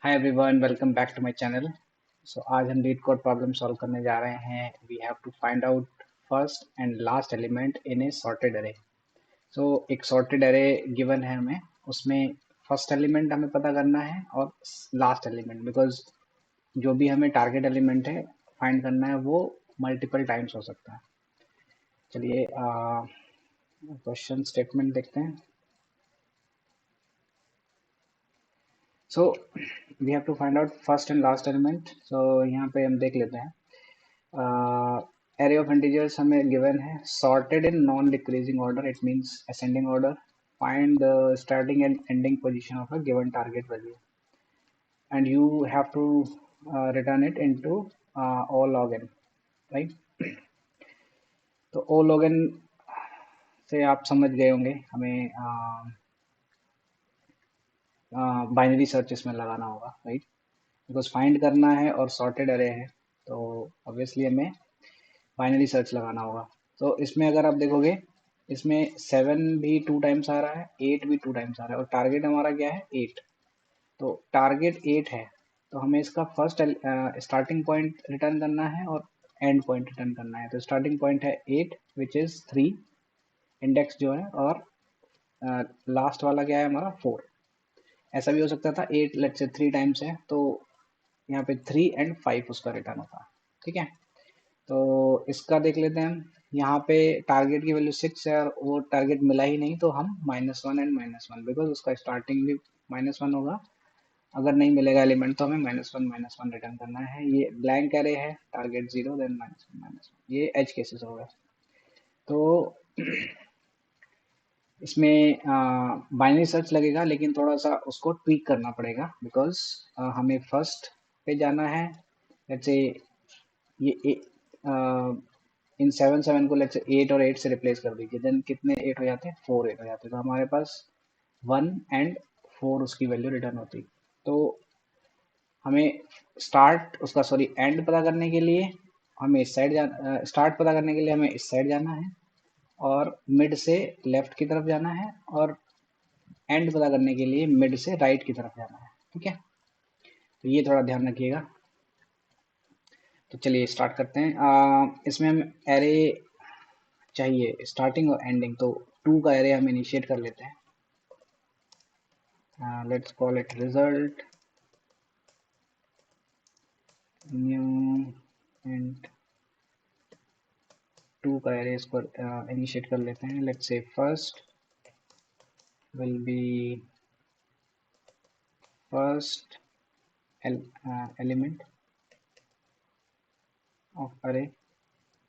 Hi everyone, welcome back to my channel. So आज हम leet code problem solve करने जा रहे हैं। We have to find out first and last element in a sorted array. So एक sorted अरे given है हमें, उसमें फर्स्ट एलिमेंट हमें पता करना है और लास्ट एलिमेंट, बिकॉज जो भी हमें टारगेट एलिमेंट है फाइंड करना है वो मल्टीपल टाइम्स हो सकता है। चलिए क्वेश्चन स्टेटमेंट देखते हैं। So we have to find out first and last element. So यहाँ पे हम देख लेते हैं। एरे ऑफ इंटीजर्स हमें गिवन है, sorted in non decreasing order, it means ascending order. Find the starting and ending position of a given target value and you have to return it into O log N, right. तो O log N से आप समझ गए होंगे, हमें binary search इसमें लगाना होगा, राइट। बिकॉज फाइंड करना है और सॉर्टेड अरे है, तो ऑब्वियसली हमें बाइनरी सर्च लगाना होगा। तो इसमें अगर आप देखोगे, इसमें 7 भी 2 टाइम्स आ रहा है, 8 भी 2 टाइम्स आ रहा है, और टारगेट हमारा क्या है, 8। तो टारगेट 8 है, तो हमें इसका फर्स्ट स्टार्टिंग पॉइंट रिटर्न करना है और एंड पॉइंट रिटर्न करना है। तो स्टार्टिंग पॉइंट है 8 विच इज़ 3 इंडेक्स जो है, और लास्ट वाला क्या है हमारा, 4। ऐसा भी हो सकता था 8 लेट से 3 टाइम्स है, तो यहाँ पे 3 एंड 5 उसका रिटर्न होता है, ठीक है। तो इसका देख लेते हैं हम। यहाँ पे टारगेट की वैल्यू 6 है और वो टारगेट मिला ही नहीं, तो हम -1 एंड -1, बिकॉज उसका स्टार्टिंग भी -1 होगा। अगर नहीं मिलेगा एलिमेंट तो हमें -1 रिटर्न करना है। ये ब्लैंक एरे है, टारगेट 0 देन -1, ये एज केसेस हो गए। तो इसमें बाइनरी सर्च लगेगा, लेकिन थोड़ा सा उसको ट्वीक करना पड़ेगा, बिकॉज हमें फर्स्ट पे जाना है। लेट्स से ये इन 7 को लेट्स से 8 और 8 से रिप्लेस कर दीजिए, देन कितने 8 हो जाते हैं, 4 8 हो जाते हैं। तो हमारे पास 1 एंड 4 उसकी वैल्यू रिटर्न होती। तो हमें स्टार्ट उसका सॉरी एंड पता करने के लिए हमें इस साइड जाना, स्टार्ट पता करने के लिए हमें इस साइड जाना है, और मिड से लेफ्ट की तरफ जाना है, और एंड पता करने के लिए मिड से राइट की तरफ जाना है, ठीक है। तो ये थोड़ा ध्यान रखिएगा। तो चलिए स्टार्ट करते हैं। इसमें हम एरे चाहिए स्टार्टिंग और एंडिंग, तो 2 का एरे हम इनिशिएट कर लेते हैं। Let's call it result new and 2 का एरे इसको इनिशिएट कर लेते हैं। Let's say first will be first element of array,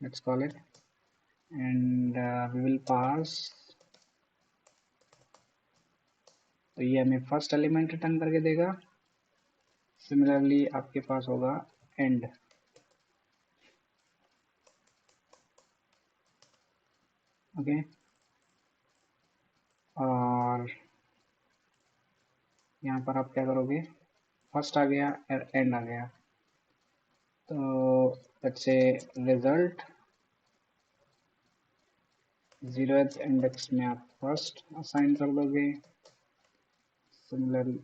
let's call it, and we will pass। तो ये हमें फर्स्ट एलिमेंट रिटर्न करके देगा। सिमिलरली आपके पास होगा एंड, ओके। और यहाँ पर आप क्या करोगे, फर्स्ट आ गया एंड आ गया, तो let's say result 0th index में आप फर्स्ट असाइन कर दोगे। सिमिलरली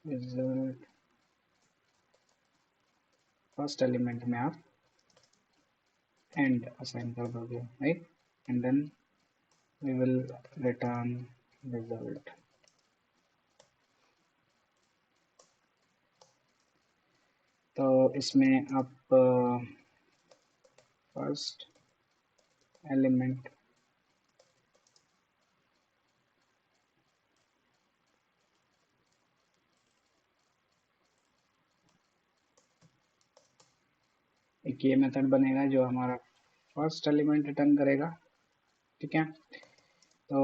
रिजल्ट फर्स्ट एलिमेंट में आप एंड असाइन कर दोगे, right, and then we will return result. तो इसमें आप फर्स्ट एलिमेंट एक ये मेथड बनेगा जो हमारा फर्स्ट एलिमेंट रिटर्न करेगा, ठीक है। तो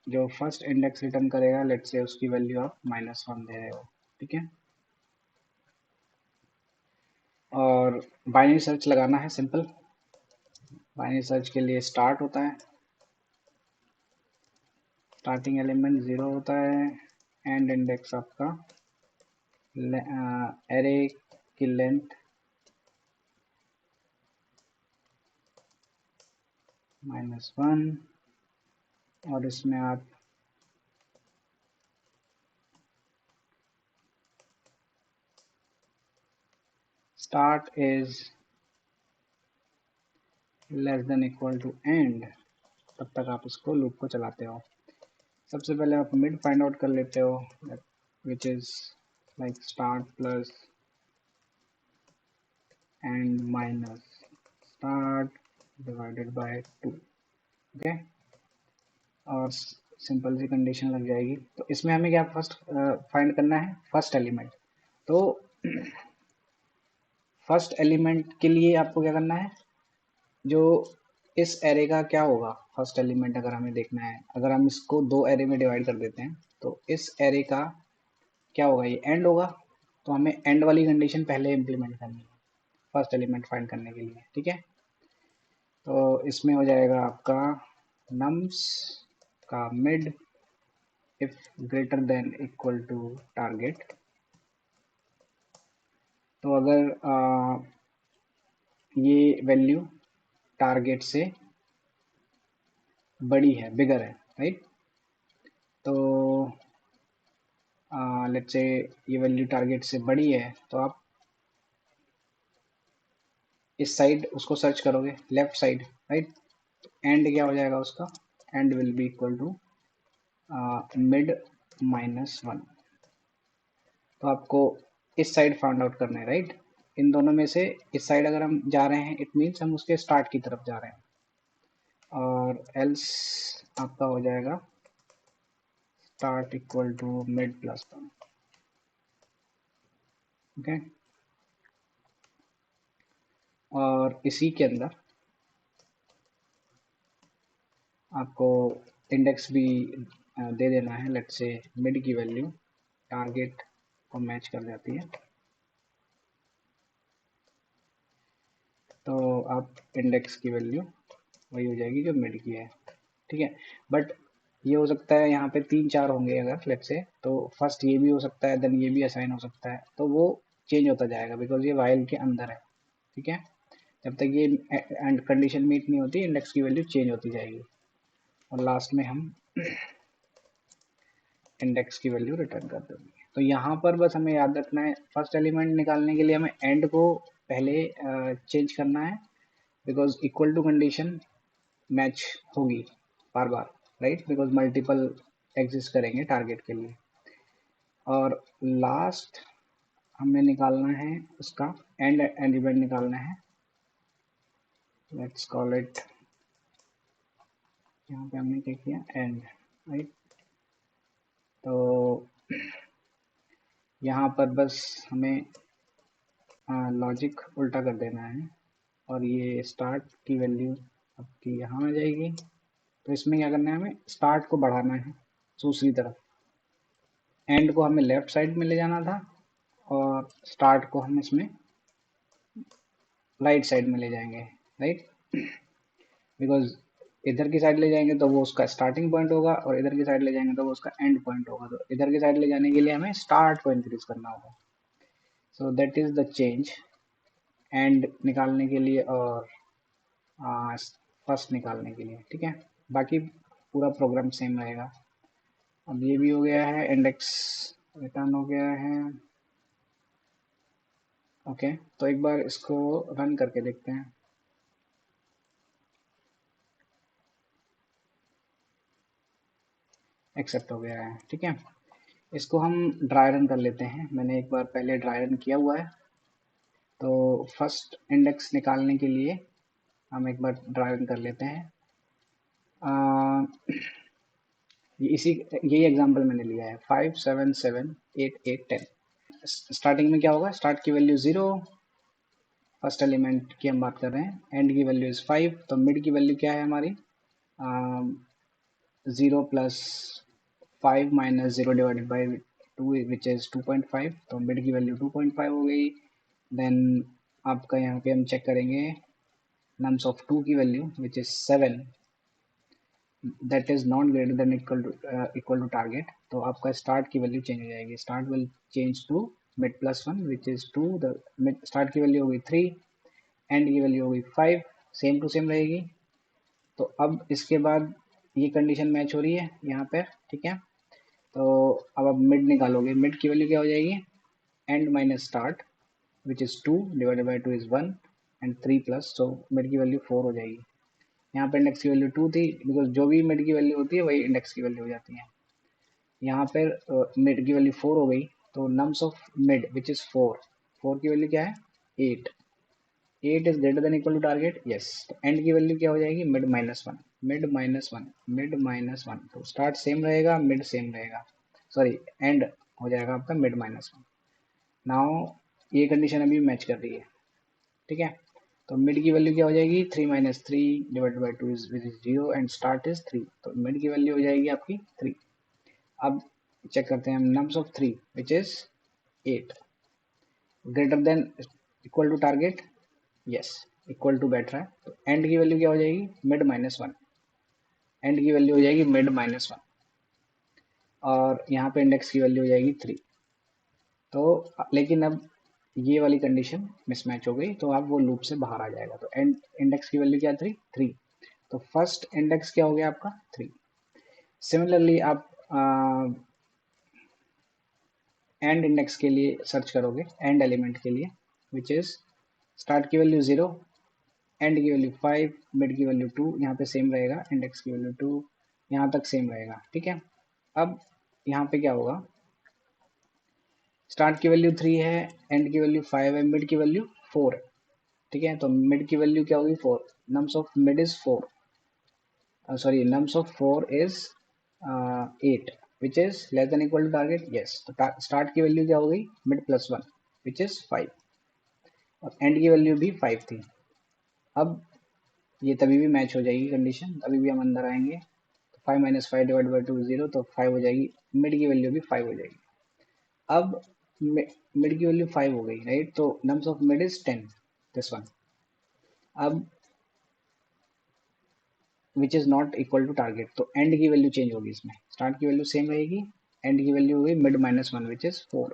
जो फर्स्ट इंडेक्स रिटर्न करेगा, लेट्स से उसकी वैल्यू आप -1 दे रहे हो, ठीक है। और बाइनरी सर्च लगाना है, सिंपल। बाइनरी सर्च के लिए स्टार्ट होता है, स्टार्टिंग एलिमेंट 0 होता है, एंड इंडेक्स आपका एरे की लेंथ -1, और इसमें आप start is less than equal to end, तब तक आप इसको लूप को चलाते हो। सबसे पहले आप मिड फाइंड आउट कर लेते हो, which is like start plus and minus start divided by 2। Okay, और सिंपल सी कंडीशन लग जाएगी। तो इसमें हमें क्या फर्स्ट फाइंड करना है, फर्स्ट एलिमेंट। तो फर्स्ट एलिमेंट के लिए आपको क्या करना है, जो इस एरे का क्या होगा फर्स्ट एलिमेंट, अगर हमें देखना है, अगर हम इसको दो एरे में डिवाइड कर देते हैं तो इस एरे का क्या होगा, ये एंड होगा। तो हमें एंड वाली कंडीशन पहले इम्प्लीमेंट करनी है फर्स्ट एलिमेंट फाइंड करने के लिए, ठीक है। तो इसमें हो जाएगा आपका नम्स का mid if greater than equal to target. तो अगर ये वैल्यू टारगेट से बड़ी है, बिगर है, राइट। तो लेट्स से ये वैल्यू टारगेट से बड़ी है, तो आप इस साइड उसको सर्च करोगे, लेफ्ट साइड, राइट। एंड क्या हो जाएगा उसका, end will be equal to mid -1। तो आपको इस साइड फाइंड आउट करना है, राइट। इन दोनों में से इस साइड अगर हम जा रहे हैं, इट मीन्स हम उसके स्टार्ट की तरफ जा रहे हैं, और एल्स आपका हो जाएगा start equal to mid +1। Okay, और इसी के अंदर आपको इंडेक्स भी दे देना है। लेट्स से मिड की वैल्यू टारगेट को मैच कर जाती है, तो आप इंडेक्स की वैल्यू वही हो जाएगी जो मिड की है, ठीक है। बट ये हो सकता है यहाँ पे 3-4 होंगे अगर लेट्स से, तो फर्स्ट ये भी हो सकता है, देन ये भी असाइन हो सकता है, तो वो चेंज होता जाएगा बिकॉज ये वाइल के अंदर है, ठीक है। जब तक ये एंड कंडीशन मीट नहीं होती, इंडेक्स की वैल्यू चेंज होती जाएगी, और लास्ट में हम इंडेक्स की वैल्यू रिटर्न कर देंगे। तो यहाँ पर बस हमें याद रखना है, फर्स्ट एलिमेंट निकालने के लिए हमें एंड को पहले चेंज करना है, because equal to condition match होगी बार बार, राइट, बिकॉज मल्टीपल एग्जिस्ट करेंगे टारगेट के लिए। और लास्ट हमें निकालना है उसका एंड एलिमेंट निकालना है, लेट्स कॉल इट, यहाँ पे हमने क्या किया, एंड, राइट। तो यहाँ पर बस हमें लॉजिक उल्टा कर देना है, और ये स्टार्ट की वैल्यू आपकी यहाँ आ जाएगी। तो इसमें क्या करना है, हमें स्टार्ट को बढ़ाना है दूसरी तरफ, एंड को हमें लेफ्ट साइड में ले जाना था, और स्टार्ट को हम इसमें राइट साइड में ले जाएंगे, राइट, बिकॉज इधर की साइड ले जाएंगे तो वो उसका स्टार्टिंग पॉइंट होगा, और इधर की साइड ले जाएंगे तो वो उसका एंड पॉइंट होगा। तो इधर की साइड ले जाने के लिए हमें स्टार्ट को इंक्रीज करना होगा। So that is the change and निकालने के लिए और फर्स्ट निकालने के लिए, ठीक है। बाकी पूरा प्रोग्राम सेम रहेगा। अब ये भी हो गया है, इंडेक्स रिटर्न हो गया है। ओके, तो एक बार इसको रन करके देखते हैं। एक्सेप्ट हो गया है, ठीक है। इसको हम ड्राई रन कर लेते हैं, मैंने एक बार पहले ड्राई रन किया हुआ है। तो फर्स्ट इंडेक्स निकालने के लिए हम एक बार ड्राई रन कर लेते हैं। यही एग्जांपल मैंने लिया है, 5 7 7 8 8 10। स्टार्टिंग में क्या होगा, स्टार्ट की वैल्यू 0, फर्स्ट एलिमेंट की हम बात कर रहे हैं, एंड की वैल्यू इज 5, तो मिड की वैल्यू क्या है हमारी, 0 plus 5 minus 0 divided by 2 which is 2.5, तो मिड की वैल्यू 2.5 हो गई। देन आपका यहाँ पे हम चेक करेंगे नम्स ऑफ 2 की value which is 7, that is not greater than equal to target. तो आपका स्टार्ट की वैल्यू चेंज हो जाएगी, start will change to mid +1 which is 2, the start की वैल्यू होगी 3, एंड की वैल्यू होगी 5, सेम टू सेम रहेगी। तो अब इसके बाद ये कंडीशन मैच हो रही है यहाँ पे, ठीक है। तो अब आप मिड निकालोगे, मिड की वैल्यू क्या हो जाएगी, and minus start, which is 2 divided by 2 is 1 and 3 plus, so mid की वैल्यू 4 हो जाएगी। यहाँ पे इंडेक्स की वैल्यू 2 थी, बिकॉज जो भी मिड की वैल्यू होती है वही इंडेक्स की वैल्यू हो जाती है। यहाँ पर मिड की वैल्यू 4 हो गई, तो nums of mid which is 4, 4 की वैल्यू क्या है 8, 8 is greater than equal to target, yes. तो एंड की वैल्यू क्या हो जाएगी mid minus one, mid minus one, mid minus one, तो स्टार्ट सेम रहेगा, मिड सेम रहेगा, सॉरी एंड हो जाएगा आपका मिड माइनस वन। नाउ ये कंडीशन अभी मैच कर रही है, ठीक है। तो मिड की वैल्यू क्या हो जाएगी 3 minus three divide by two is which is zero and start is 3, तो मिड की वैल्यू हो जाएगी आपकी 3। अब चेक करते हैं हम nums of 3 which is 8, greater than equal to target, yes equal to बैठ रहा है, तो एंड की वैल्यू क्या हो जाएगी मिड माइनस वन, एंड की वैल्यू हो जाएगी मिड माइनस वन, और यहाँ पे इंडेक्स की वैल्यू हो जाएगी 3। तो लेकिन अब ये वाली कंडीशन मिसमैच हो गई, तो अब वो लूप से बाहर आ जाएगा। तो एंड इंडेक्स की वैल्यू क्या 3, 3, तो फर्स्ट इंडेक्स क्या हो गया आपका 3। सिमिलरली आप एंड इंडेक्स के लिए सर्च करोगे, एंड एलिमेंट के लिए, विच इज स्टार्ट की वैल्यू 0, एंड की वैल्यू 5, मिड की वैल्यू 2, यहाँ पे सेम रहेगा, इंडेक्स की वैल्यू 2, यहाँ तक सेम रहेगा, ठीक है। अब यहाँ पे क्या होगा, स्टार्ट की वैल्यू 3 है, एंड की वैल्यू 5 है, मिड की वैल्यू 4 है, ठीक है। तो मिड की वैल्यू क्या होगी 4, nums of mid is 4, sorry nums of 4 is 8 which is less than equal to target, yes. तो स्टार्ट की वैल्यू क्या हो गई मिड प्लस 1 विच इज 5, और एंड की वैल्यू भी 5 थी। अब ये तभी भी मैच हो जाएगी कंडीशन, तभी भी हम अंदर आएंगे। तो 5 minus five divide by two 0, तो 5 हो जाएगी, मिड की वैल्यू भी 5 हो जाएगी। अब मिड की वैल्यू 5 हो गई, राइट, तो nums of mid is 10, this one. अब which is not equal to target, तो एंड की वैल्यू चेंज होगी इसमें, स्टार्ट की वैल्यू सेम रहेगी, एंड की वैल्यू होगी mid minus one which is 4।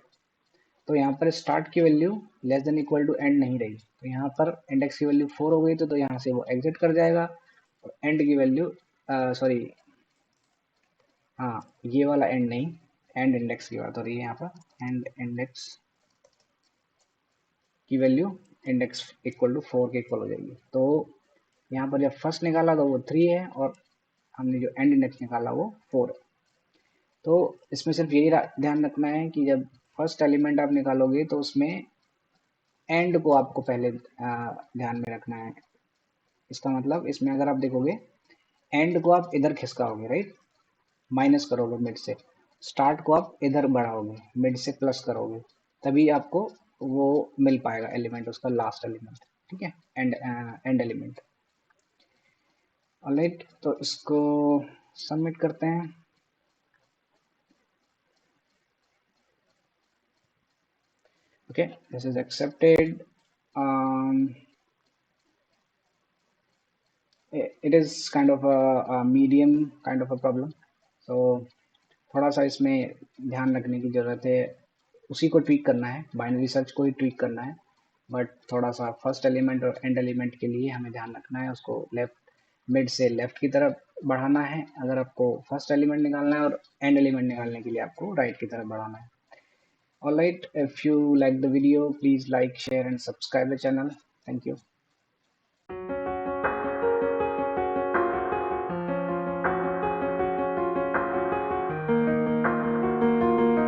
तो यहाँ पर स्टार्ट की वैल्यू less than equal to end नहीं रही, तो यहाँ पर इंडेक्स की वैल्यू 4 हो गई, तो यहाँ से वो एग्जिट कर जाएगा, और एंड की वैल्यू सॉरी हाँ ये वाला एंड नहीं, एंड इंडेक्स की बात हो रही है यहाँ पर, एंड इंडेक्स की वैल्यू इंडेक्स इक्वल टू 4 के इक्वल हो जाएगी। तो यहाँ पर जब फर्स्ट निकाला तो वो 3 है, और हमने जो एंड इंडेक्स निकाला वो 4 है। तो इसमें सिर्फ यही ध्यान रखना है कि जब फर्स्ट एलिमेंट आप निकालोगे तो उसमें एंड को आपको पहले ध्यान में रखना है। इसका मतलब इसमें अगर आप देखोगे एंड को आप इधर खिसकाओगे, राइट, माइनस करोगे मिड से, स्टार्ट को आप इधर बढ़ाओगे मिड से प्लस करोगे, तभी आपको वो मिल पाएगा एलिमेंट, उसका लास्ट एलिमेंट, ठीक है, एंड एलिमेंट। ऑलराइट, तो इसको सबमिट करते हैं। Okay, this is accepted. It is kind of a medium kind of a problem, so थोड़ा सा इसमें ध्यान रखने की ज़रूरत है, उसी को ट्वीक करना है, बाइनरी सर्च को ही ट्वीक करना है, बट थोड़ा सा फर्स्ट एलिमेंट और एंड एलिमेंट के लिए हमें ध्यान रखना है, उसको लेफ्ट मिड से लेफ्ट की तरफ बढ़ाना है अगर आपको फर्स्ट एलिमेंट निकालना है, और एंड एलिमेंट निकालने के लिए आपको राइट की तरफ बढ़ाना है। Alright, if you like the video, please like, share and subscribe the channel. Thank you.